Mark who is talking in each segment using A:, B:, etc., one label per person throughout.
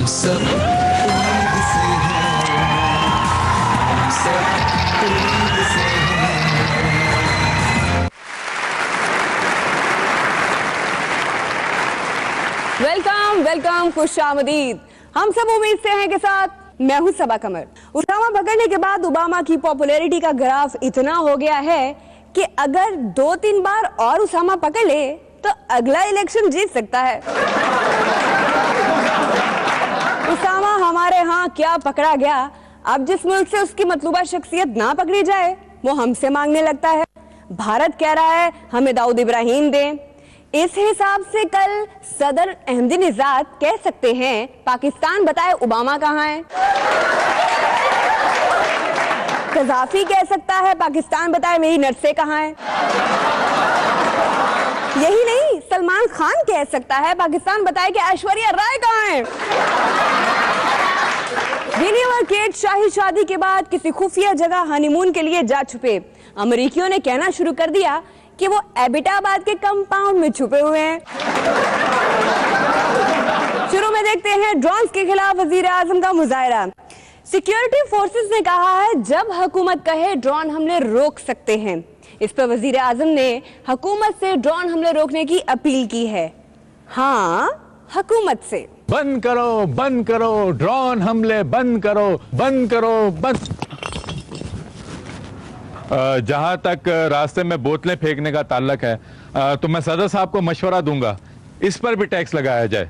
A: सब उम्मीद से हैं, हम सब उम्मीद से हैं।
B: वेलकम वेलकम, खुश आमदीद। हम सब उम्मीद से हैं के साथ मैं हूं सबा कमर। उसामा पकड़ने के बाद ओबामा की पॉपुलैरिटी का ग्राफ इतना हो गया है कि अगर 2-3 बार और उसामा पकड़ ले तो अगला इलेक्शन जीत सकता है। उसामा हमारे यहाँ क्या पकड़ा गया, अब जिस मुल्क से उसकी मतलूबा शख्सियत ना पकड़ी जाए वो हमसे मांगने लगता है। भारत कह रहा है हमें दाऊद इब्राहिम दें। इस हिसाब से कल सदर अहमदीनेजाद कह सकते हैं पाकिस्तान बताए ओबामा कहाँ है। कजाफी कह सकता है पाकिस्तान बताए मेरी नर्से कहाँ है। यही नहीं, सलमान खान कह सकता है पाकिस्तान बताए कि ऐश्वर्या राय कहाँ है। विनी और केट शाही शादी के बाद किसी खुफिया जगह हनीमून के लिए जा छुपे। अमेरिकियों ने कहना शुरू कर दिया कि वो एबिटाबाद के कंपाउंड में छुपे हुए हैं। शुरू में देखते हैं ड्रोन्स के खिलाफ वजीर आजम का मुजाहरा। सिक्योरिटी फोर्सेस ने कहा है जब हुकूमत कहे ड्रोन हमले रोक सकते हैं। इस पर वजीर आजम ने हुकूमत से ड्रोन हमले रोकने की अपील की है। हाँ, हुकूमत से।
C: बंद करो ड्रोन हमले, बंद करो। जहां तक रास्ते में बोतलें फेंकने का ताल्लुक है तो मैं सदर साहब को मशवरा दूंगा इस पर भी टैक्स लगाया जाए।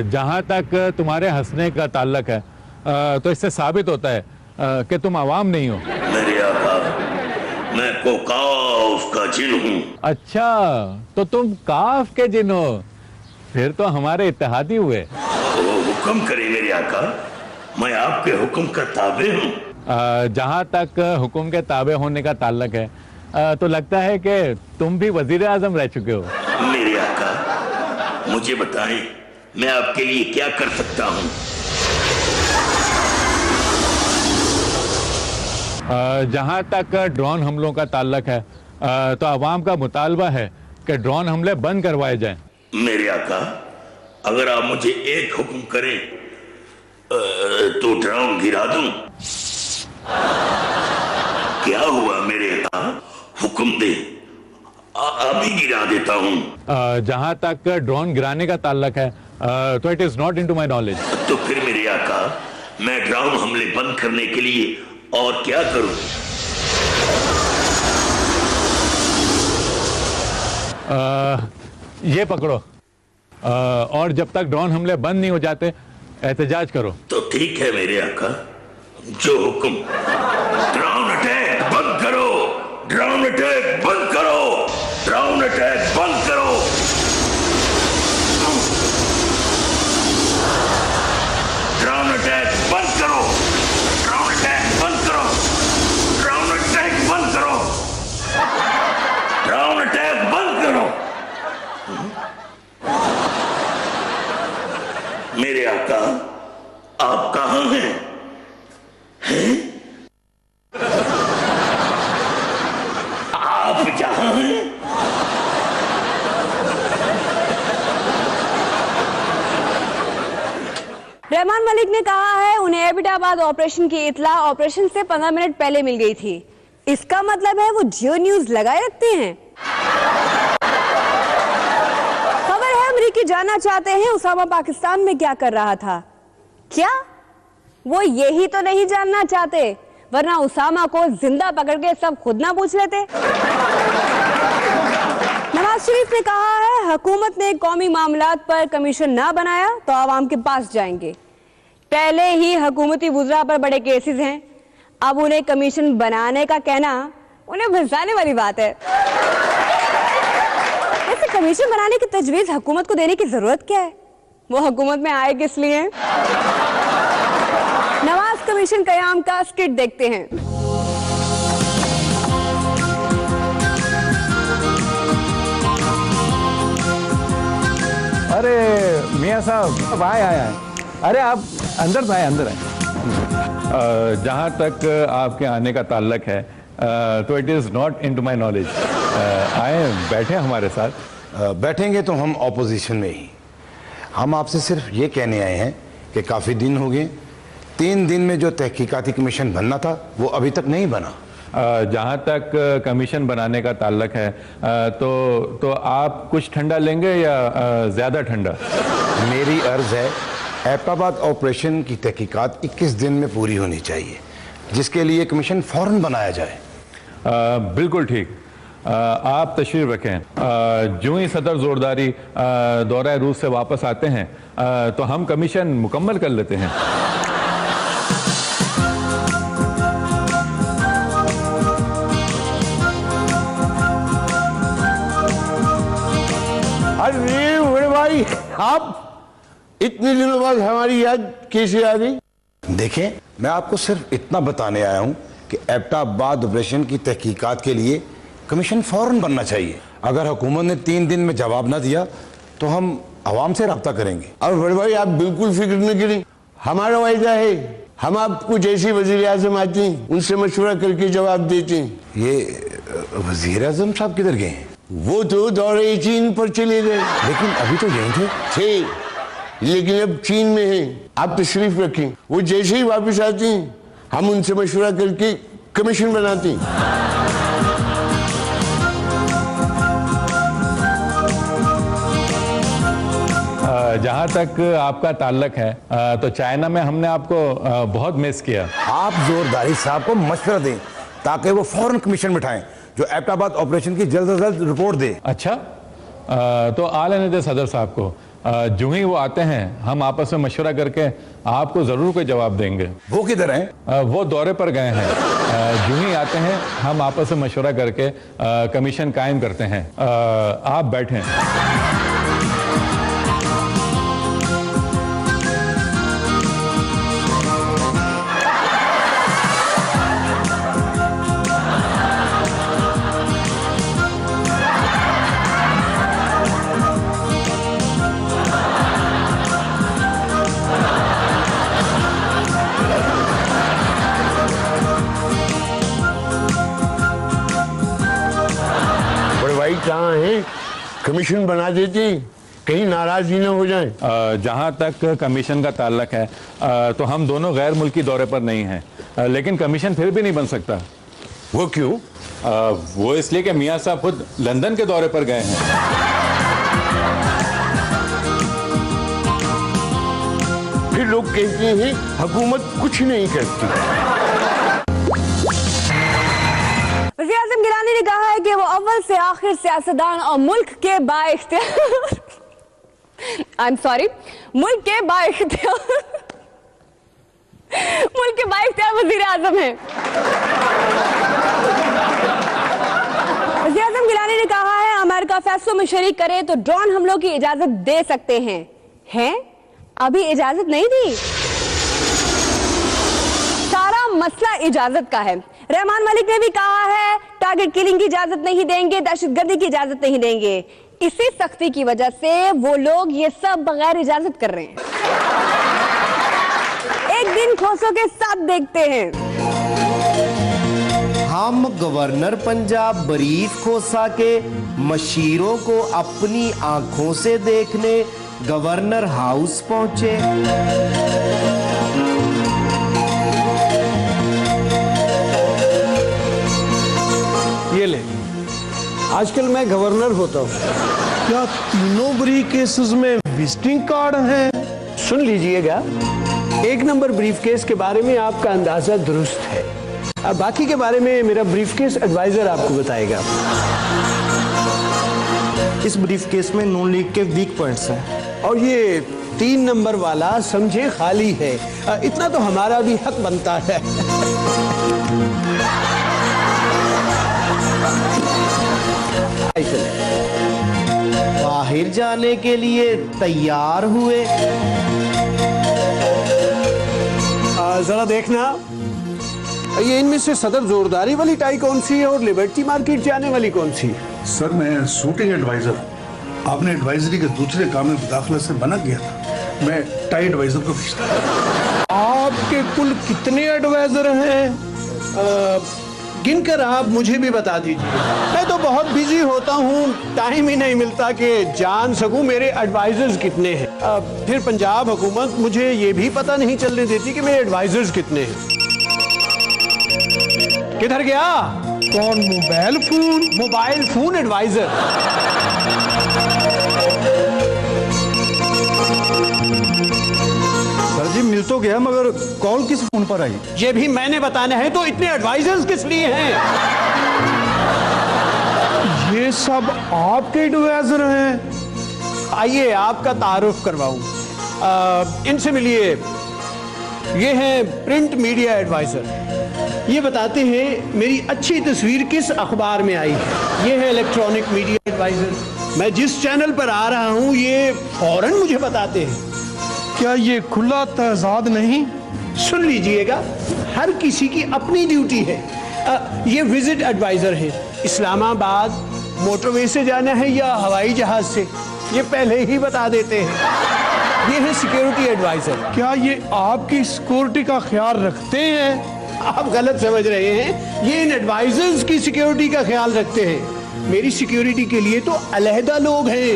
C: जहां तक तुम्हारे हंसने का ताल्लुक है तो इससे साबित होता है कि तुम आवाम नहीं हो।
D: मेरे आका, मैं को काफ का जिन हूँ।
C: अच्छा, तो तुम काफ के जिन हो, फिर तो हमारे इत्तेहादी हुए।
D: हुक्म करे मेरे आका, मैं आपके हुक्म का ताबे हूँ।
C: जहाँ तक हुक्म के ताबे होने का ताल्लुक है तो लगता है कि तुम भी वजीर आजम रह चुके हो।
D: मेरे आका, मुझे बताएं मैं आपके लिए क्या कर सकता हूँ।
C: जहाँ तक ड्रोन हमलों का ताल्लुक है तो अवाम का मुतालबा है कि ड्रोन हमले बंद करवाए जाएं।
D: मेरे आका, अगर आप मुझे एक हुक्म करें तो ड्रोन गिरा दूं। क्या हुआ मेरे आका, हुक्म दे, अभी गिरा देता हूं।
C: जहां तक ड्रोन गिराने का ताल्लुक है तो it is not into my knowledge.
D: तो फिर मेरे आका, मैं ड्रोन हमले बंद करने के लिए और क्या करूं?
C: ये पकड़ो और जब तक ड्रोन हमले बंद नहीं हो जाते एहतजाज करो।
D: तो ठीक है मेरे आका, जो हुक्म। ड्रोन अटैक बंद करो, ड्रोन अटैक बंद करो, ड्रोन अटैक बंद करो। ड्रोन अटैक बंद करो, ड्रोन अटैक बंद करो, ड्रोन अटैक बंद करो, ड्रोन अटैक बंद करो। मेरे आका, आप कहां हैं? आप जहां हैं?
B: रहमान मलिक ने कहा है उन्हें एबिटाबाद ऑपरेशन की इत्तला ऑपरेशन से 15 मिनट पहले मिल गई थी। इसका मतलब है वो जियो न्यूज लगाए रखते हैं। अमेरिकी जानना चाहते हैं उसामा पाकिस्तान में क्या कर रहा था। क्या वो यही तो नहीं जानना चाहते, वरना उसामा को जिंदा पकड़ के सब खुद ना पूछ लेते। नवाज शरीफ ने कहा है हुकूमत ने कौमी मामलात पर कमीशन ना बनाया तो आवाम के पास जाएंगे। पहले ही हुकूमती वुज़रा पर बड़े केसेस हैं, अब उन्हें कमीशन बनाने का कहना उन्हें फंसाने वाली बात है। कमीशन बनाने की तजवीज हुकूमत को देने की जरूरत क्या है? वो हुकूमत में आए किस लिए? नवाज कमीशन कयाम का स्किट देखते हैं।
C: अरे मियां साहब, आए। अरे आप अंदर आए। जहाँ तक आपके आने का ताल्लुक है तो it is not into my knowledge. आए बैठे हमारे साथ।
E: बैठेंगे तो हम ऑपोजिशन में ही। हम आपसे सिर्फ ये कहने आए हैं कि काफ़ी दिन हो गए, 3 दिन में जो तहकीकाती कमीशन बनना था वो अभी तक नहीं बना।
C: जहाँ तक कमीशन बनाने का ताल्लुक है तो आप कुछ ठंडा लेंगे या ज़्यादा ठंडा?
E: मेरी अर्ज़ है एबटाबाद ऑपरेशन की तहकीकात 21 दिन में पूरी होनी चाहिए, जिसके लिए कमीशन फ़ौरन बनाया जाए।
C: बिल्कुल ठीक। आप तशरीफ रखें। जो ही सदर जोरदारी दौरा रूस से वापस आते हैं तो हम कमीशन मुकम्मल कर लेते हैं।
F: अरे बड़े भाई, आप इतने दिनों बाद हमारी याद कैसे आ गई?
E: देखें, मैं आपको सिर्फ इतना बताने आया हूं कि एबटाबाद ऑपरेशन की तहकीकात के लिए कमीशन फौरन बनना चाहिए। अगर हुकूमत ने 3 दिन में जवाब ना दिया तो हम आवाम से रब्ता करेंगे।
F: और बड़े भाई, आप बिल्कुल फिक्र न करें, हमारा वायदा है हम आपको जैसे वजीर आजम आते हैं उनसे मशवरा करके जवाब देते हैं।
E: ये वजीर आजम साहब किधर गए हैं?
F: वो तो दौरे चीन पर चले गए।
E: लेकिन अभी तो यहीं थे।
F: लेकिन अब चीन में हैं। आप तशरीफ रखें, वो जैसे ही वापस आते हैं हम उनसे मशवरा करके कमीशन बनाते हैं।
C: जहाँ तक आपका ताल्लुक है तो चाइना में हमने आपको बहुत मिस किया।
E: आप जोरदारी साहब को मशवरा दें ताकि वो फौरन कमीशन बिठाएं जो एबटाबाद ऑपरेशन की जल्द से जल्द रिपोर्ट दे।
C: अच्छा, तो आ लेने दे सदर साहब को। जो ही वो आते हैं हम आपस में मशवरा करके आपको ज़रूर कोई जवाब देंगे।
E: वो किधर हैं?
C: वो दौरे पर गए हैं। जो ही आते हैं हम आपस में मशवरा करके कमीशन कायम करते हैं। आप बैठें।
F: भाई कहाँ है? कमीशन बना देते, कहीं नाराज ही ना हो जाए।
C: जहाँ तक कमीशन का ताल्लुक है तो हम दोनों गैर मुल्की दौरे पर नहीं हैं, लेकिन कमीशन फिर भी नहीं बन सकता।
F: वो क्यों?
C: वो इसलिए कि मियाँ साहब खुद लंदन के दौरे पर गए हैं।
F: फिर लोग कहते हैं हुकूमत कुछ नहीं करती।
B: वज़ीर आज़म गिलानी ने कहा है कि वो अव्वल से आखिर सियासतदान और मुल्क के बाइख्तियार वज़ीर आज़म हैं। वज़ीर आज़म गिलानी ने कहा है अमेरिका फैसलों में शरीक करे तो ड्रोन हमलों की इजाजत दे सकते हैं अभी इजाजत नहीं दी। सारा मसला इजाजत का है। रहमान मलिक ने भी कहा है टारगेट किलिंग की इजाजत नहीं देंगे, दहशतगर्दी की इजाजत नहीं देंगे। इसी सख्ती की वजह से वो लोग ये सब बगैर इजाजत कर रहे हैं। एक दिन खोसों के साथ देखते हैं।
G: हम गवर्नर पंजाब बरीफ खोसा के मशीरों को अपनी आंखों से देखने गवर्नर हाउस पहुंचे।
H: ये ले, आजकल मैं गवर्नर होता हूँ। क्या तीनों ब्रीफ केसेस में विजिटिंग कार्ड हैं? सुन लीजिएगा, 1 नंबर ब्रीफ केस के बारे में आपका अंदाजा दुरुस्त है। अब बाकी के बारे में मेरा ब्रीफ केस एडवाइजर आपको बताएगा।
G: इस ब्रीफ केस में नून लीग के वीक पॉइंट्स हैं
H: और ये 3 नंबर वाला समझे खाली है। इतना तो हमारा भी हक बनता है।
G: बाहर जाने के लिए तैयार हुए।
H: जरा देखना, ये इनमें से सदर जोरदारी वाली टाई कौन सी है और लिबर्टी मार्केट जाने वाली कौन सी है?
I: सर, मैं शूटिंग एडवाइजर। आपने एडवाइजरी के दूसरे काम में मुदाखलत से मना किया था। मैं टाई एडवाइजर को भेजता।
H: आपके कुल कितने एडवाइजर हैं? गिनकर आप मुझे भी बता दीजिए। मैं तो बहुत बिजी होता हूँ, टाइम ही नहीं मिलता कि जान सकूं मेरे एडवाइजर्स कितने हैं। फिर पंजाब हुकूमत मुझे ये भी पता नहीं चलने देती कि मेरे एडवाइजर्स कितने हैं। किधर गया?
I: कौन?
H: Mobile phone adviser.
I: Sir ji मिल तो गया, मगर कॉल किस फोन पर आई?
H: ये भी मैंने बताना है, तो इतने एडवाइजर्स किस लिए हैं?
I: ये सब आपके एडवाइजर हैं?
H: आइए आपका तारुफ करवाऊं। इनसे मिलिए। ये हैं प्रिंट मीडिया एडवाइजर। ये बताते हैं मेरी अच्छी तस्वीर किस अखबार में आई है। ये है इलेक्ट्रॉनिक मीडिया एडवाइजर। मैं जिस चैनल पर आ रहा हूं ये फौरन मुझे बताते हैं।
I: क्या ये खुला तहजाद नहीं?
H: सुन लीजिएगा, हर किसी की अपनी ड्यूटी है। ये विजिट एडवाइजर है। इस्लामाबाद मोटरवे से जाना है या हवाई जहाज से, ये पहले ही बता देते हैं। ये है सिक्योरिटी एडवाइजर।
I: क्या ये आपकी सिक्योरिटी का ख्याल रखते हैं?
H: आप गलत समझ रहे हैं, ये इन एडवाइजर्स की सिक्योरिटी का ख्याल रखते हैं। मेरी सिक्योरिटी के लिए तो अलहदा लोग हैं।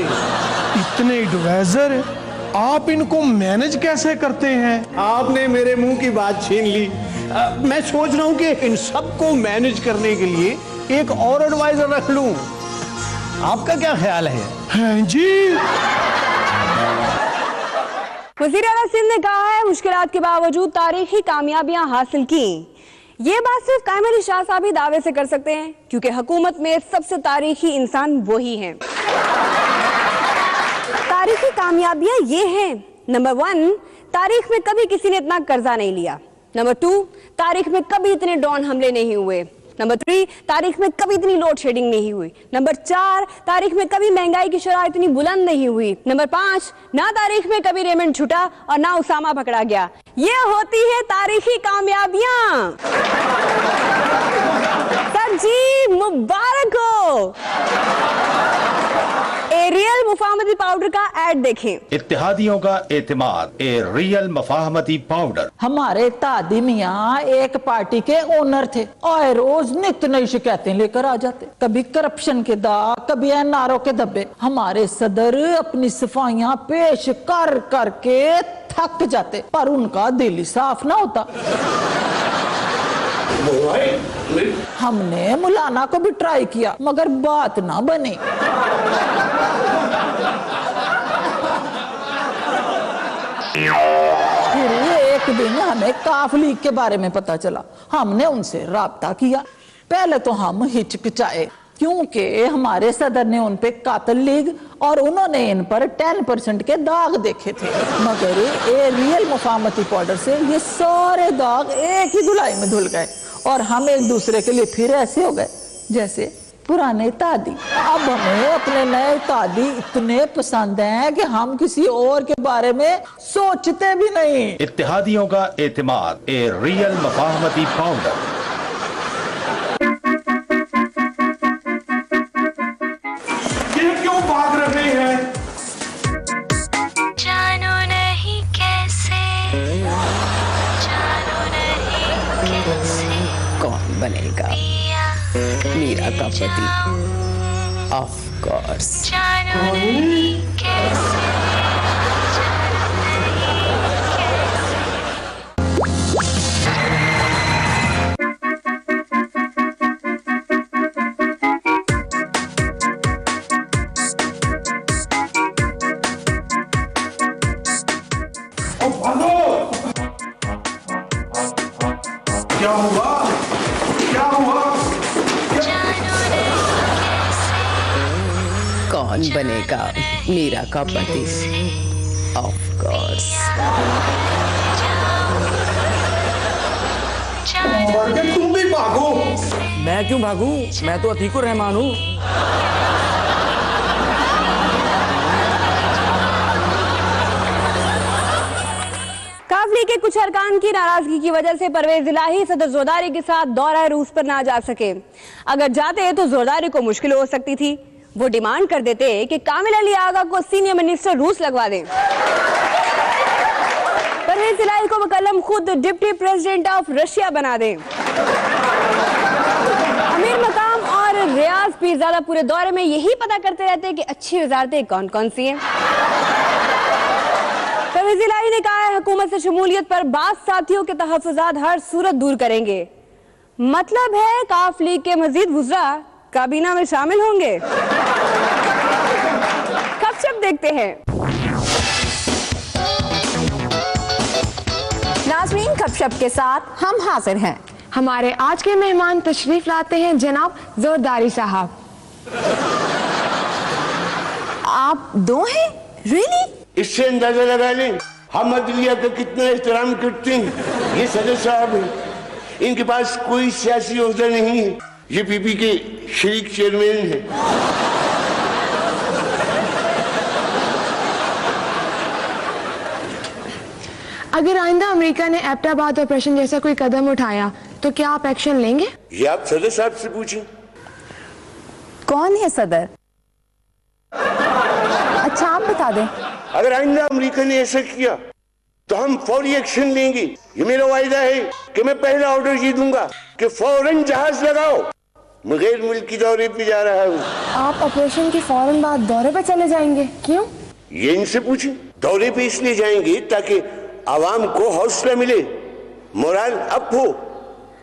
I: इतने एडवाइजर, आप इनको मैनेज कैसे करते हैं?
H: आपने मेरे मुंह की बात छीन ली। मैं सोच रहा हूं कि इन सबको मैनेज करने के लिए एक और एडवाइजर रख लूं। आपका क्या ख्याल है?
I: हैं जी।
B: वज़ीर आला सिंध ने कहा है मुश्किलात के बावजूद तारीखी कामयाबियां हासिल की। ये बात सिर्फ कायम अली शाह साहब ही दावे से कर सकते हैं, क्योंकि हुकूमत में सबसे तारीखी इंसान वही हैं। तारीखी कामयाबियां ये हैं। नंबर 1, तारीख में कभी किसी ने इतना कर्जा नहीं लिया। नंबर 2, तारीख में कभी इतने ड्रोन हमले नहीं हुए। नंबर 3, तारीख में कभी इतनी लोड शेडिंग नहीं हुई। नंबर 4, तारीख में कभी महंगाई की शरह इतनी बुलंद नहीं हुई। नंबर 5, ना तारीख में कभी रेमंड छुटा और ना उसामा पकड़ा गया। ये होती है तारीखी कामयाबियां। सर जी मुबारक हो। एरियल मुफाहमती पाउडर का ऐड देखें।
J: इत्तेहादियों का एतमाद, ए रियल मुफाहमती पाउडर।
K: हमारे तादी मियाँ एक पार्टी के ओनर थे और रोज नित नई शिकायतें लेकर आ जाते। कभी करप्शन के दाग, कभी एनआरओ के धब्बे। हमारे सदर अपनी सफाइयां पेश कर करके थक जाते, पर उनका दिल ही साफ ना होता। हमने मुलाना को भी ट्राई किया, मगर बात ना बनी। फिर एक दिन हमें काफ लीग के बारे में पता चला। हमने उनसे राब्ता किया। पहले तो हम हिचकिचाए, क्योंकि हमारे सदर ने उन पे कातिल लीग और उन्होंने इन पर 10% के दाग देखे थे। मगर ये रियल मुफाहमती पाउडर से ये सारे दाग एक ही धुलाई में धुल गए और हम एक दूसरे के लिए फिर ऐसे हो गए जैसे पुराने तादी। अब हमें अपने नए तादी इतने पसंद हैं कि हम किसी और के बारे में सोचते भी नहीं।
J: इत्तेहादियों का एतमाद, ए रियल मुफाहमती पाउडर।
I: ये क्यों भाग रहे हैं?
A: जानो नहीं कैसे, जानो नहीं कैसे
G: कौन बनेगा मीरा का पति? Of course.
A: जानो नहीं कैसे,
I: क्या हुआ? क्या हुआ?
G: कौन बनेगा मीरा का पति? Of course.
I: तुम भी भागो।
L: मैं क्यों भागूं? मैं तो अतीकुर रहमान हूँ।
B: काफली के कुछ अरकान की नाराजगी की वजह से परवेज इलाही सदर ज़ोरदारी के साथ दौरा रूस पर ना जा सके। अगर जाते तो ज़ोरदारी को मुश्किल हो सकती थी। वो डिमांड कर देते कि कामिल अली आगा को सीनियर मिनिस्टर रूस लगवा दें। परवेज इलाही को वकलम खुद डिप्टी प्रेसिडेंट ऑफ रशिया बना दें। पीरजादा पूरे दौरे में यही पता करते रहते हैं कि अच्छी वजारतें कौन कौन सी हैं। परवेज़ इलाही ने कहा है हुकूमत से शमूलियत पर बाज़ साथियों के तहफ़्फ़ुज़ात हर सूरत दूर करेंगे। मतलब है काफ लीग के मजीद वुज़रा काबीना में शामिल होंगे। गपशप देखते हैं।
M: नाज़रीन, गपशप के साथ हम हाजिर हैं।
B: हमारे आज के मेहमान तशरीफ लाते हैं जनाब जोरदारी साहब।
M: आप दो हैं? रियली?
F: इससे अंदाजा लगा लें हम अदलिया का कितना एहतराम करते हैं। ये सदर साहब हैं, इनके पास कोई सियासी ओहदा नहीं है, ये पीपी के शरीक चेयरमैन हैं।
B: अगर आइंदा अमेरिका ने एबटाबाद ऑपरेशन जैसा कोई कदम उठाया तो क्या आप एक्शन लेंगे?
F: ये आप सदर साहब से पूछें।
M: कौन है सदर? अच्छा, आप बता दें।
F: अगर आइंदा अमेरिका ने ऐसा किया तो हम फौरी एक्शन लेंगे। ये मेरा वायदा है कि मैं पहला ऑर्डर ये दूंगा कि फौरन जहाज लगाओ, मैं गैर मुल्की दौरे पे जा रहा हूँ।
B: आप ऑपरेशन के फौरन बाद दौरे पे चले जाएंगे, क्यों?
F: ये इनसे पूछें। दौरे पे इसलिए जाएंगे ताकि आवाम को हौसला मिले, मोरल अप हो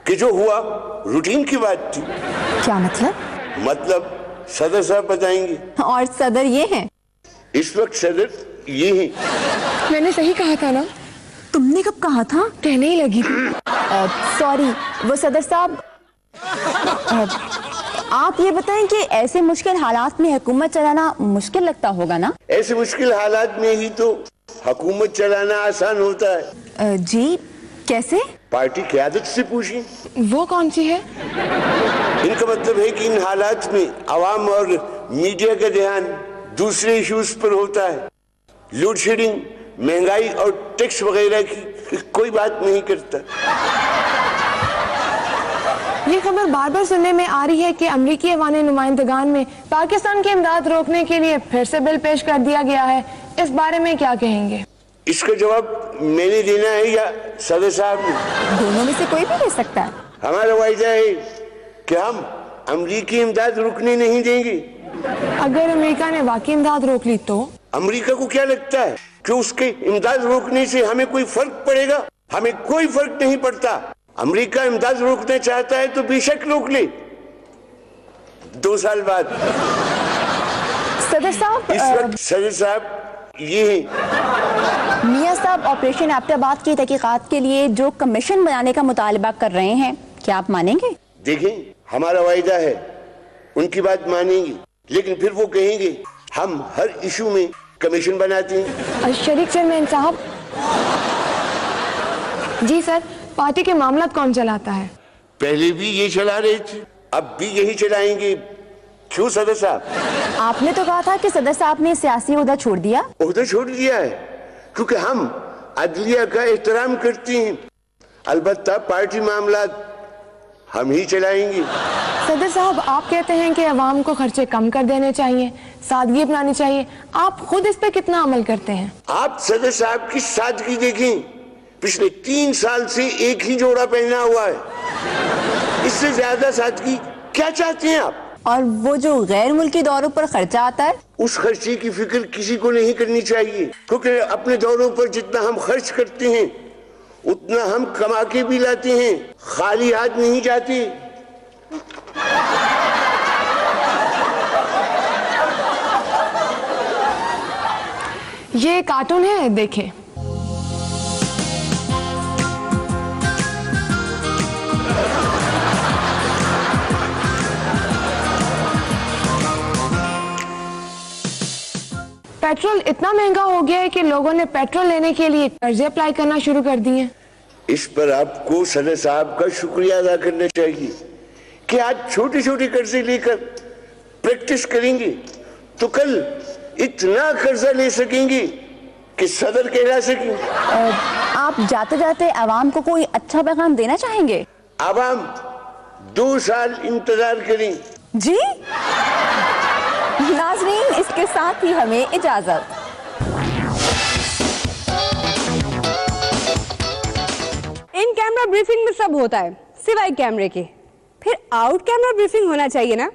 F: कि जो हुआ रूटीन की बात थी।
M: क्या मतलब?
F: मतलब सदर साहब बताएंगे।
M: और सदर ये हैं?
F: इस वक्त सदर ये हैं।
B: मैंने सही कहा था ना?
M: तुमने कब कहा था?
B: कहने ही लगी थी।
M: सॉरी, वो सदर साहब, आप ये बताएं कि ऐसे मुश्किल हालात में हुकूमत चलाना मुश्किल लगता होगा ना?
F: ऐसे मुश्किल हालात में ही तो हुकूमत चलाना आसान होता है।
M: जी, कैसे?
F: पार्टी क़यादत से पूछिए।
B: वो कौन सी है?
F: इनका मतलब है कि इन हालात में आवाम और मीडिया का ध्यान दूसरे इश्यूज पर होता है। लोड शेडिंग, महंगाई और टैक्स वगैरह की कोई बात नहीं करता।
B: ये खबर बार बार सुनने में आ रही है कि अमरीकी अवानी नुमाइंदगान में पाकिस्तान की इमदाद रोकने के लिए फिर से बिल पेश कर दिया गया है। इस बारे में क्या कहेंगे?
F: इसका जवाब मैंने देना है या सदर साहब ने?
M: दोनों में से कोई भी दे सकता है।
F: हमारा वायदा है कि हम अमरीकी इमदाद रुकने नहीं देंगे।
B: अगर अमेरिका ने वाकई इमदाद रोक ली तो?
F: अमेरिका को क्या लगता है कि उसके इमदाद रोकने से हमें कोई फर्क पड़ेगा? हमें कोई फर्क नहीं पड़ता। अमेरिका इमदाद रोकना चाहता है तो बेशक रोक ले, 2 साल बाद।
M: सदर साहब,
F: इस वक्त सदर साहब ये हैं।
M: मियां साहब ऑपरेशन एबटाबाद की तहकीकात के लिए जो कमीशन बनाने का मुतालबा कर रहे हैं, क्या आप मानेंगे?
F: देखें, हमारा वायदा है उनकी बात मानेंगे, लेकिन फिर वो कहेंगे हम हर इशू में कमीशन बनाते हैं।
B: शरीक चेयरमैन साहब। जी सर, पार्टी के मामला कौन चलाता है?
F: पहले भी ये चला रहे थे, अब भी यही चलाएंगे। क्यों सदर साहब?
M: आपने तो कहा था कि सदर साहब ने सियासी ओहदा छोड़ दिया।
F: ओहदा छोड़ दिया है क्योंकि हम अदलिया का एहतराम करते हैं। अलबत्ता पार्टी मामला हम ही चलाएंगे।
B: सदर साहब, आप कहते हैं कि अवाम को खर्चे कम कर देने चाहिए, सादगी अपनानी चाहिए। आप खुद इस पे कितना अमल करते हैं?
F: आप सदर साहब की सादगी देखें, पिछले 3 साल से एक ही जोड़ा पहना हुआ है। इससे ज्यादा सादगी क्या चाहते हैं आप?
M: और वो जो गैर मुल्की दौरों पर खर्चा आता है,
F: उस खर्चे की फिक्र किसी को नहीं करनी चाहिए, क्योंकि अपने दौरों पर जितना हम खर्च करते हैं उतना हम कमा के भी लाते हैं, खाली हाथ नहीं जाते।
B: ये कार्टून है, देखें। पेट्रोल इतना महंगा हो गया है कि लोगों ने पेट्रोल लेने के लिए कर्जे अप्लाई करना शुरू कर दिए हैं।
F: इस पर आपको सदर साहब का शुक्रिया अदा करना चाहिए कि आज छोटे छोटे कर्जे लेकर प्रैक्टिस करेंगे तो कल इतना कर्जा ले सकेंगे कि सदर कहला सकेंगे।
M: आप जाते जाते आवाम को कोई अच्छा पैगाम देना चाहेंगे?
F: आवाम 2 साल इंतजार करें।
M: जी नाजरीन, इसके साथ ही हमें इजाजत।
B: इन कैमरा ब्रीफिंग में सब होता है सिवाय कैमरे के, फिर आउट कैमरा ब्रीफिंग होना चाहिए ना।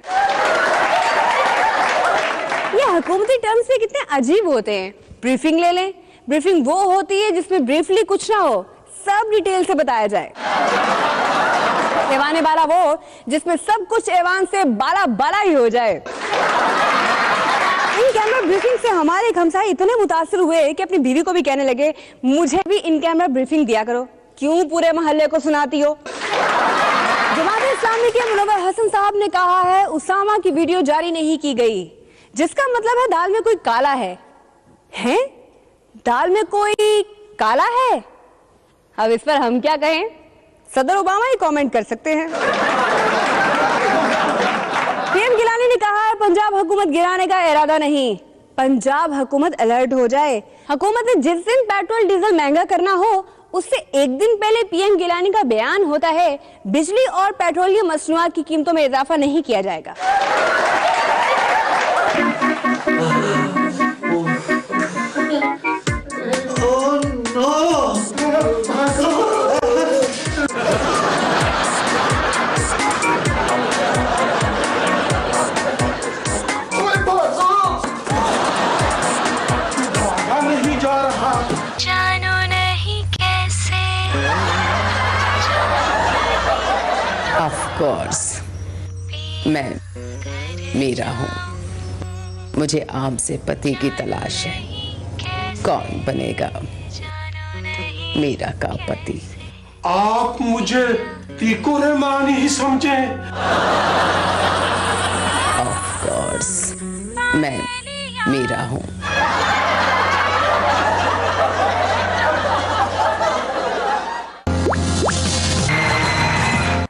B: ये हुकूमती टर्म्स भी कितने अजीब होते हैं। ब्रीफिंग ले लें, ब्रीफिंग वो होती है जिसमें ब्रीफली कुछ ना हो, सब डिटेल से बताया जाए। ऐवान बाला वो जिसमें सब कुछ ऐवान से बाला बाला ही हो जाए। इन कैमरा ब्रीफिंग से हमारे एक हमसाये इतने मुतासिर हुए कि अपनी बीवी को भी कहने लगे, मुझे भी इन कैमरा ब्रीफिंग दिया करो, क्यों पूरे मोहल्ले को सुनाती हो। जमात इस्लामी के मुनव्वर हसन साहब ने कहा है उसामा की वीडियो जारी नहीं की गई, जिसका मतलब है दाल में कोई काला है। हैं? दाल में कोई काला है? अब इस पर हम क्या कहें, सदर ओबामा ही कमेंट कर सकते हैं। पीएम गिलानी ने कहा है पंजाब हुकूमत गिराने का इरादा नहीं, पंजाब हुकूमत अलर्ट हो जाए। हुकूमत ने जिस दिन पेट्रोल डीजल महंगा करना हो उससे एक दिन पहले पीएम गिलानी का बयान होता है बिजली और पेट्रोलियम मसनूआत की कीमतों में इजाफा नहीं किया जाएगा।
A: जानो नहीं कैसे।
N: ऑफ कोर्स मैं मीरा हूँ, मुझे आम से पति की तलाश है। कौन बनेगा मीरा का पति?
H: आप मुझे तीको रहमान ही समझे।
N: ऑफ कोर्स मैं मीरा हूँ।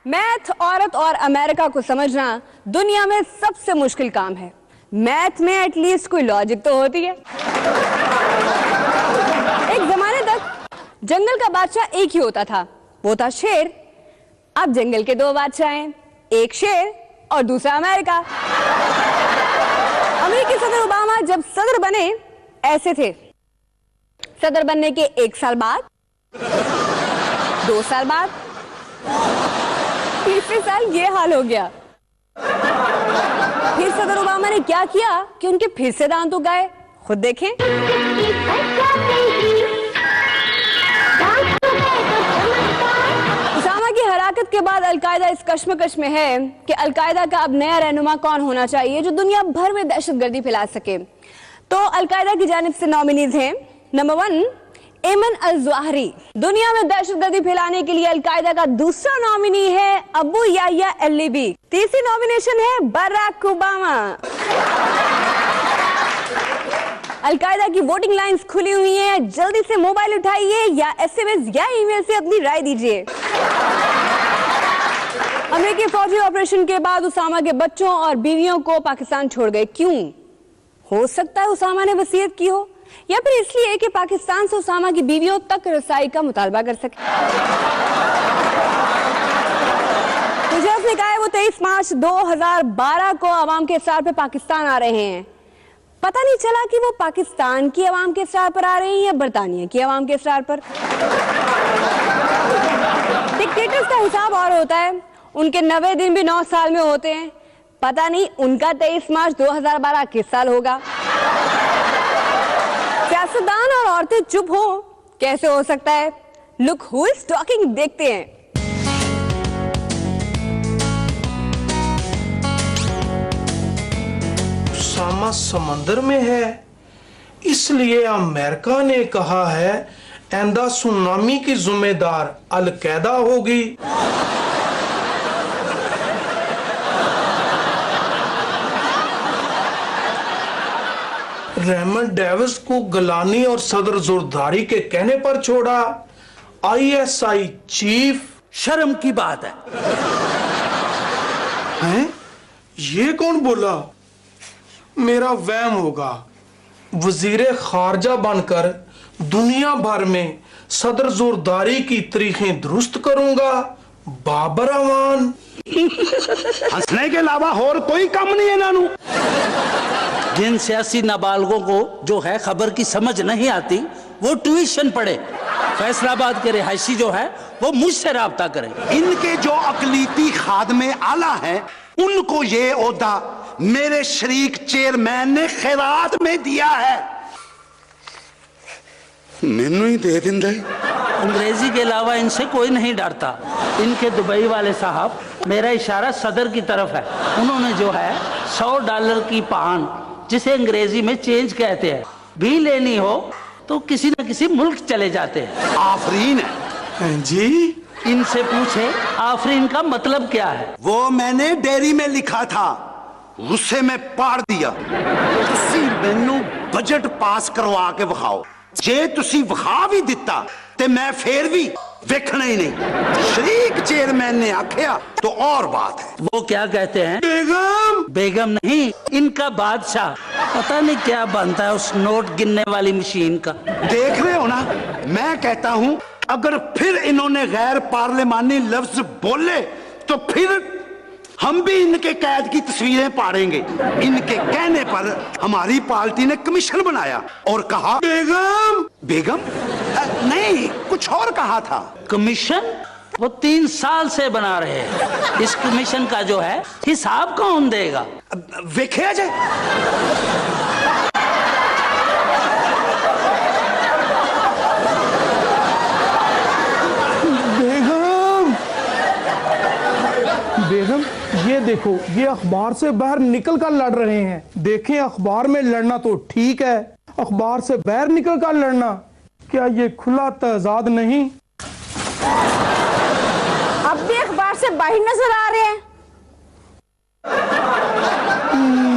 B: मैथ, औरत और अमेरिका को समझना दुनिया में सबसे मुश्किल काम है। मैथ में एटलीस्ट कोई लॉजिक तो होती है। एक जमाने तक जंगल का बादशाह एक ही होता था, वो था शेर। अब जंगल के दो बादशाह हैं, एक शेर और दूसरा अमेरिका। अमेरिकी सदर ओबामा जब सदर बने ऐसे थे। सदर बनने के 1 साल बाद, 2 साल बाद, तीसरे साल ये हाल हो गया। फिर सदर ओबामा ने क्या किया कि उनके फिर से दांत उग गए, खुद देखें। उसामा की हलाकत के बाद अलकायदा इस कश्मकश में है कि अलकायदा का अब नया रहनुमा कौन होना चाहिए जो दुनिया भर में दहशतगर्दी फैला सके। तो अलकायदा की जानिब से नॉमिनीज हैं। नंबर 1 एमन अल-ज़वाहिरी। दुनिया में दहशतगर्दी फैलाने के लिए अलकायदा का दूसरा नॉमिनी है अबू याह्या अल-लिबी। तीसरी नॉमिनेशन है बराक ओबामा। अलकायदा की वोटिंग लाइंस खुली हुई हैं, जल्दी से मोबाइल उठाइए या एसएमएस या ईमेल से अपनी राय दीजिए। अमेरिकी फौजी ऑपरेशन के बाद उसामा के बच्चों और बीवियों को पाकिस्तान छोड़ गए। क्यों? हो सकता है उसामा ने वसीयत की हो, या फिर इसलिए कि पाकिस्तान से उसामा की बीवियों तक रसाई का मुतालबा कर सके। मुझे उसने कहा है वो 23 मार्च 2012 को अवाम के इफ्तार पे पाकिस्तान आ रहे हैं। पता नहीं चला कि वो पाकिस्तान की अवाम के इफ्तार पर आ रहे हैं या बरतानिया की अवाम के इफ्तार पर। डिक्टेटर्स का हिसाब और होता है, उनके 90 दिन भी 9 साल में होते हैं। पता नहीं उनका 23 मार्च 2012 किस साल होगा। सियासतदान और औरतें चुप हो कैसे हो सकता है? लुक हु इज टॉकिंग देखते हैं।
H: उसामा समंदर में है, इसलिए अमेरिका ने कहा है आइंदा सुनामी की जिम्मेदार अल-कायदा होगी। रेमंड डेविस को गलानी और सदर जोरदारी के कहने पर छोड़ा। ISI chief.
L: शर्म की बात
H: है? ये कौन बोला? मेरा वहम होगा। वजीर खारजा बनकर दुनिया भर में सदर जोरदारी की तारीखें दुरुस्त करूंगा। बाबर अवान।
L: हंसने के अलावा और कोई काम नहीं है नानू। जिन सियासी नाबालगों को जो है खबर की समझ नहीं आती वो ट्यूशन पढ़े। फैसलाबाद के रिहायशी जो है वो मुझसे राब्ता करें।
O: इनके जो अकलीती खादमे आला हैं उनको ये ओहदा
L: मेरे शरीक चेयरमैन ने खैरात में दिया है।
F: मैनू ही दे दिंदा है।
L: अंग्रेजी के अलावा इनसे कोई नहीं डरता। इनके दुबई वाले साहब, मेरा इशारा सदर की तरफ है, उन्होंने जो है $100 की पान, जिसे अंग्रेजी में चेंज कहते हैं, भी लेनी हो तो किसी न किसी मुल्क चले जाते हैं। आफरीन है जी, इनसे पूछे आफरीन का मतलब क्या है। वो मैंने डेयरी में लिखा था, गुस्से में पाड़ दिया। तुसी मैनू बजट पास करवा के विखाओ, जे तुसी विखा भी दिता ते मैं फिर भी देखना ही नहीं। शरीक चेयरमैन ने आखिया तो और बात है। वो क्या कहते हैं? बेगम। बेगम नहीं, इनका बादशाह। पता नहीं क्या बनता है उस नोट गिनने वाली मशीन का। देख रहे हो ना, मैं कहता हूँ अगर फिर इन्होंने गैर पार्लिमानी लफ्ज बोले तो फिर हम भी इनके कैद की तस्वीरें पाड़ेंगे। इनके कहने पर हमारी पार्टी ने कमीशन बनाया और कहा बेगम। बेगम नहीं, कुछ और कहा था। कमीशन वो 3 साल से बना रहे हैं। इस कमीशन का जो है हिसाब कौन देगा? वेखे जाए।
H: बेगम, ये देखो, ये अखबार से बाहर निकल कर लड़ रहे हैं। देखें, अखबार में लड़ना तो ठीक है, अखबार से बाहर निकल कर लड़ना, क्या ये खुला तजाद नहीं?
B: अब भी अखबार से बाहर नजर आ रहे हैं?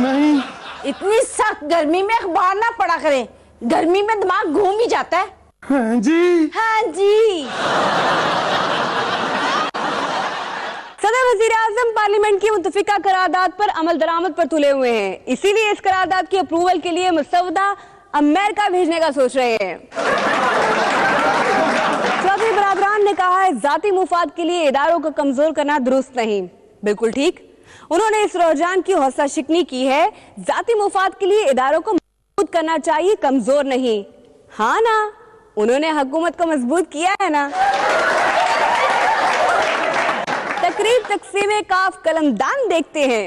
H: नहीं।
B: इतनी सख्त गर्मी में अखबार ना पढ़ा करें, गर्मी में दिमाग घूम ही जाता है।
H: हाँ जी।
B: हाँ जी। सदर वज़ीर-ए-आज़म पार्लियामेंट की मुत्तफिका करारदाद पर अमल दरामद पर तुले हुए हैं, इसीलिए इस करारदाद की अप्रूवल के लिए मसौदा अमेरिका भेजने का सोच रहे हैं। चौधरी बरादरान ने कहा है जाती मुफाद के लिए इदारों को कमजोर करना दुरुस्त नहीं। बिल्कुल ठीक, उन्होंने इस रुझान की हौसला शिकनी की है। जाती मुफाद के लिए इदारों को मजबूत करना चाहिए, कमजोर नहीं। हाँ ना, उन्होंने हुकूमत को मजबूत किया है ना। तकरीर तकसीम काफ कलमदान देखते हैं।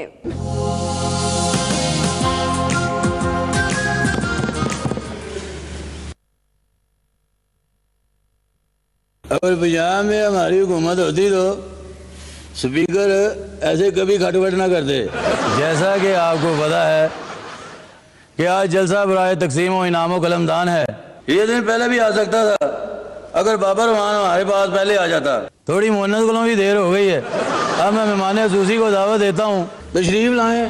O: अगर पंजाब में हमारी हुकूमत होती तो स्पीकर ऐसे कभी खटपट ना करते। जैसा कि आपको पता है कि आज जलसा बराए तकसीम व इनाम कलमदान है। ये दिन पहले भी आ सकता था अगर बाबर रहमान हमारे पास पहले आ जाता। थोड़ी मुन्नत को भी देर हो गई है। अब मैं मेहमान खसूसी को दावत देता हूँ, तशरीफ लाएं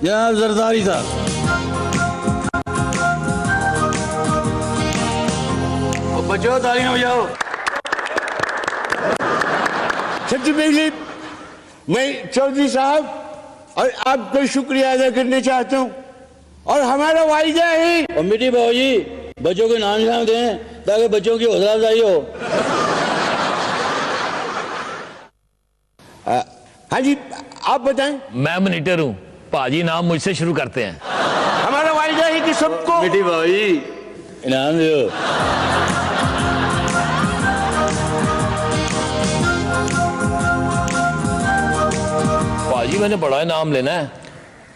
O: जनाब जरदारी साहब। बच्चों तालियां बजाओ।
F: सबसे पहले मैं चौधरी साहब और आपका शुक्रिया अदा करना चाहता हूँ, और हमारा वायदा है।
O: कमेटी बाबू जी, बच्चों के नाम शाम दें ताकि बच्चों की हौसला अफजाई हो।
F: हाँ जी, आप बताएं।
P: मैं मॉनिटर हूँ, पाजी नाम मुझसे शुरू करते हैं।
F: हमारा वायदा है कि सबको
O: कमेटी बाबू जी इनाम दो।
P: पाजी मैंने बड़ा इनाम लेना है।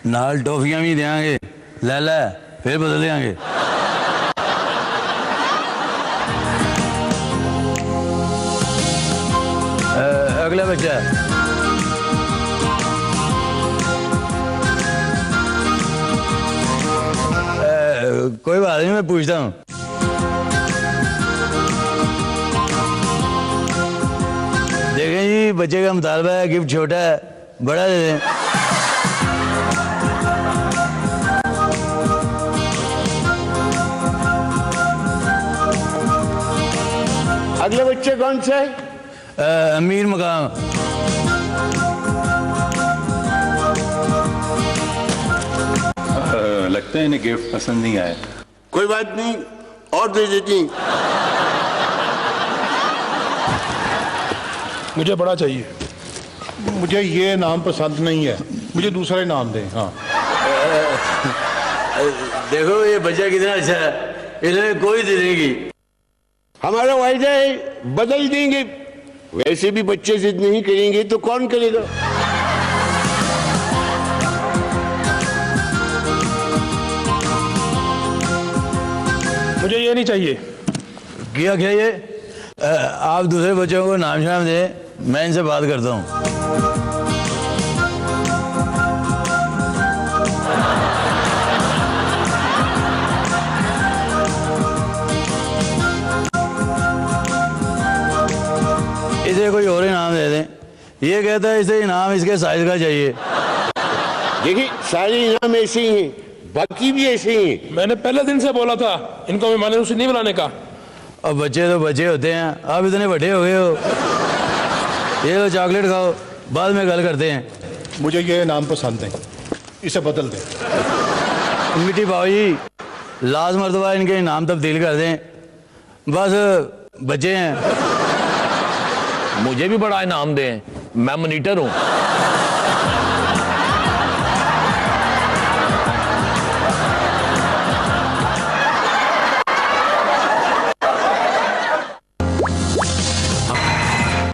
O: नाल टॉफियां भी देंगे, ले ले फिर बदल देंगे। अगला बच्चा कोई बात नहीं, मैं पूछता हूँ। देखें जी, बच्चे का मुतालबा है, गिफ्ट छोटा है, बड़ा दे दें।
F: अगले बच्चे कौन से?
O: अमीर मकाम।
C: लगता है इन्हें गिफ्ट पसंद नहीं आया।
F: कोई बात नहीं, और दे देती।
I: मुझे बड़ा चाहिए, मुझे ये नाम पसंद नहीं है, मुझे दूसरा नाम दें। हाँ
O: देखो ये बच्चा कितना अच्छा है, इन्हें कोई दे देगी।
F: हमारा वायदा है बदल देंगे। वैसे भी बच्चे जिद नहीं करेंगे तो कौन करेगा?
H: मुझे ये नहीं चाहिए।
O: क्या क्या ये? आप दूसरे बच्चों को नाम शाम दें, मैं इनसे बात करता हूँ। इसे कोई और इनाम दे दें। ये कहता है इसे इनाम इसके साइज का चाहिए।
F: देखिए सारे इनाम ऐसे ही हैं, बाकी भी ऐसे ही हैं।
H: मैंने पहले दिन से बोला था इनको मेहमान नवाजी नहीं बुलाने का।
O: अब बच्चे तो बच्चे होते हैं, आप इतने बड़े हो गए हो। ये लो चॉकलेट खाओ, बाद में गल करते हैं।
I: मुझे ये नाम पसंद है, इसे बदल दें।
O: मिट्टी पाओ जी, लास्ट मरतबा इनके इनाम तब्दील कर दें, बस बच्चे हैं।
P: मुझे भी बड़ा इनाम दें, मैं मॉनिटर हूं।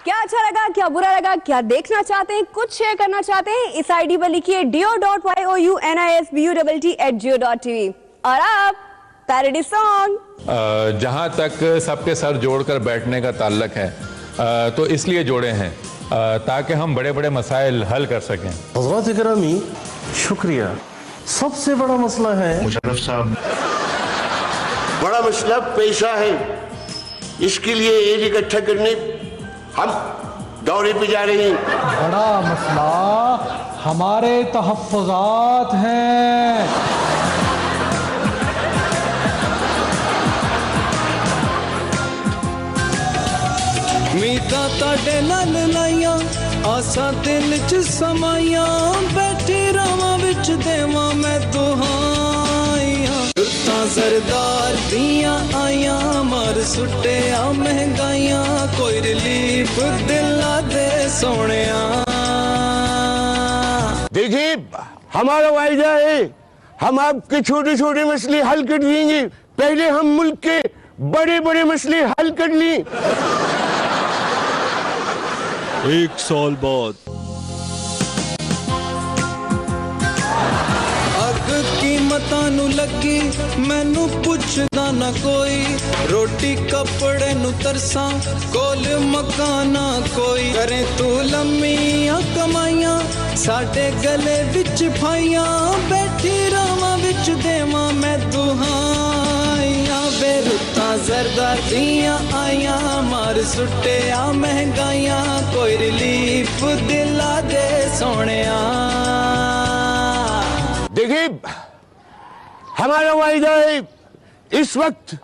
B: क्या अच्छा लगा, क्या बुरा लगा, क्या देखना चाहते हैं, कुछ शेयर करना चाहते हैं, इस आईडी पर लिखिए dio.younnisbu@geo.tv। और आप पैरोडी सॉन्ग।
C: जहाँ तक सबके सर जोड़कर बैठने का ताल्लुक है, तो इसलिए जोड़े हैं ताकि हम बड़े बड़े मसाइल हल कर सकें।
H: हज़रात इकरामी, शुक्रिया। सबसे बड़ा मसला है
F: मुशर्रफ साहब, बड़ा मसला पैसा है। इसके लिए एड इकट्ठा करने हम दौरे पे जा रहे हैं।
H: बड़ा मसला हमारे तहफ़्फ़ुज़ात हैं।
Q: मीता ताडे नाल लाइया, आसा दिल च समाइया, बैठी रावां विच देवां मैं दुहाइयां। रुत्तां सरदार दियां आइयां, मार सुट्टिया महंगाइयां, कोई रिलीफ दिला दे सोनिया।
F: देखिए हमारा वायदा है, हम आपके छोटे छोटे मसले हल कर देंगे। पहले हम मुल्क के बड़े बड़े मसले हल कर लें।
R: 1 साल बाद
Q: अग कीमतां नू लगी, मैनू पुछदा ना कोई। रोटी कपड़े नू तरसां, कोल मकाना कोई। करे तू लम्मियां कमाइयां, साडे गले विच फाइयां, बैठी रावां विच देवां मैं दुहाइयां। बेरुत्तां ज़रदार दियां आइयां, मार सुट्टिया महंगाइयां, कोई रिलीफ दिला दे सोनिया।
F: देखिए हमारा वायदा है, इस वक्त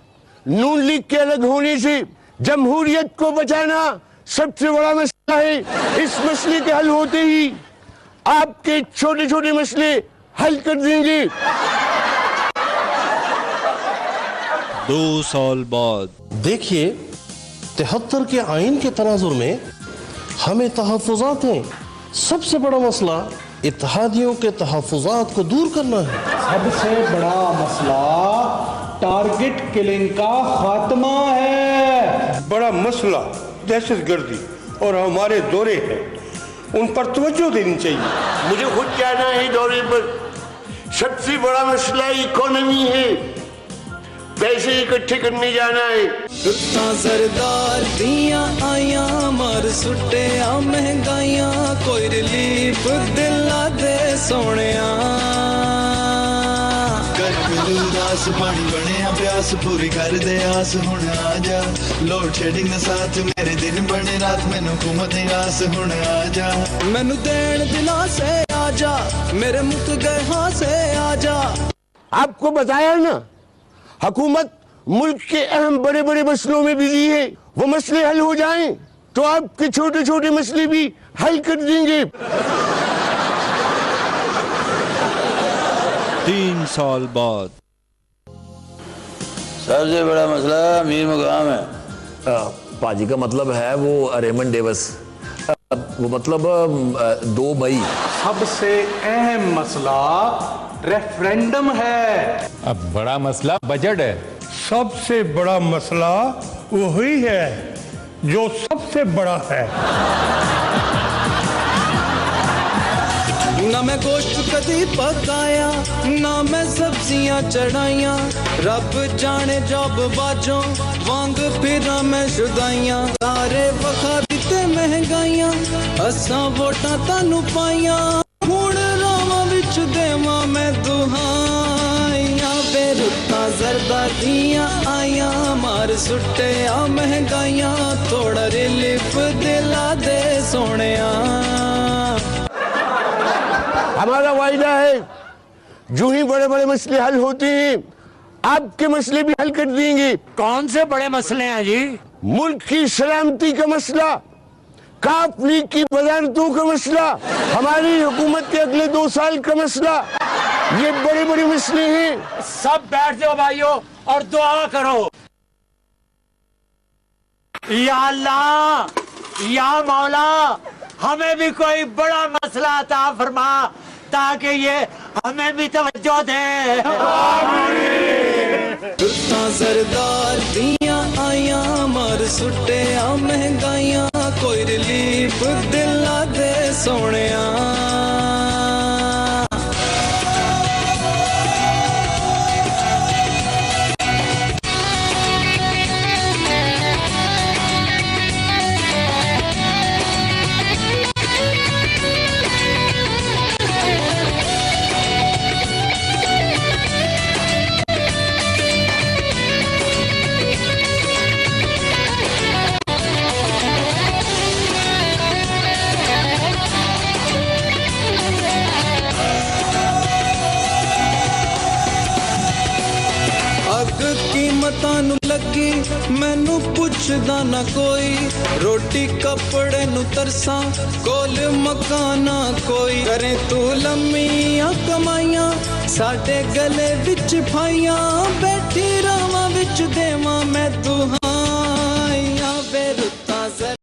F: नून लीग के अलग होने से जमहूरियत को बचाना सबसे बड़ा मसला है। इस मसले के हल होते ही आपके छोटे छोटे मसले हल कर देंगे।
R: 2 साल बाद
H: देखिए 73 के आइन के तनाजुर में हमें तहफ़्फ़ुज़ात हैं। सबसे बड़ा मसला इत्तेहादियों के तहफ़्फ़ुज़ात को दूर करना है। सबसे बड़ा मसला टारगेट किलिंग का खात्मा है।
F: बड़ा मसला दहशतगर्दी और हमारे दौरे हैं, उन पर तवज्जो देनी चाहिए। मुझे खुद जाना है दौरे पर। सबसे बड़ा मसला इकोनॉमी है, पैसे इकट्ठे करने जाना है।
Q: रुत्तां सरदार दियां आइयां, मार सुट्टिया महंगाइयां, कोई रिलीफ दिला दे सोनिया।
S: उदास पानी बने प्यास, पूरी कर दे आस हुण आजा। लोड शेडिंग दे साथ मेरे दिन बने रात, मैनू हुकूमत दी रास हुण आजा।
Q: मैनू देण दिला से आजा, मेरे मुक गए हाँ से आजा।
F: आपको बताया ना, हुकूमत मुल्क के अहम बड़े बड़े मसलों में बिजी है। वो मसले हल हो जाएं तो आपके छोटे छोटे मसले भी हल कर देंगे।
R: 3 साल बाद
O: सबसे बड़ा मसला अमीर मुकाम है।
P: पाजी का मतलब है वो रेमन डेविस, वो मतलब 2 मई।
H: सबसे अहम मसला रेफरेंडम है।
C: अब बड़ा मसला बजट है।
I: सबसे बड़ा मसला वही है जो सबसे बड़ा है।
Q: ना मैं गोश्त कदी पकाया ना मैं सब्जियां चढ़ाइया रब जाने जब बाजों वांग फिरा मैं शुदाइया सारे वखा दिते महंगाइयां असां वोटां तानू पाइयां हुण रावां विच देवां मैं दुहाइयां बेरुत्ता जरदा दियां आइयां मार सुट्टे आ महंगाइयां थोड़ा रिलीफ दिला दे सोनिया
F: हमारा वायदा है जो ही बड़े बड़े मसले हल होते हैं आपके मसले भी हल कर देंगे।
L: कौन से बड़े मसले हैं जी?
F: मुल्क की सलामती का मसला, काफली की वजारतों का मसला, हमारी हुकूमत के अगले 2 साल का मसला, ये बड़े बड़े मसले हैं।
L: सब बैठ जाओ भाइयों और दुआ करो। या अल्लाह या मौला हमें भी कोई बड़ा मसला अता फरमा ताकि ये हमें भी तवज्जो दे।
Q: तुरता सरदार दियां आइया मार सुट्टे आ महंगाइयां कोई रिलीफ दिला दे सोनिया। कीमतां नू लगी मैनू पुछदा ना कोई रोटी कपड़े नू तरसा कोल मकाना कोई करे तू लम्मियां कमाइयां साडे गले विच फाइयां बैठी रावां विच देवां मैं दुहा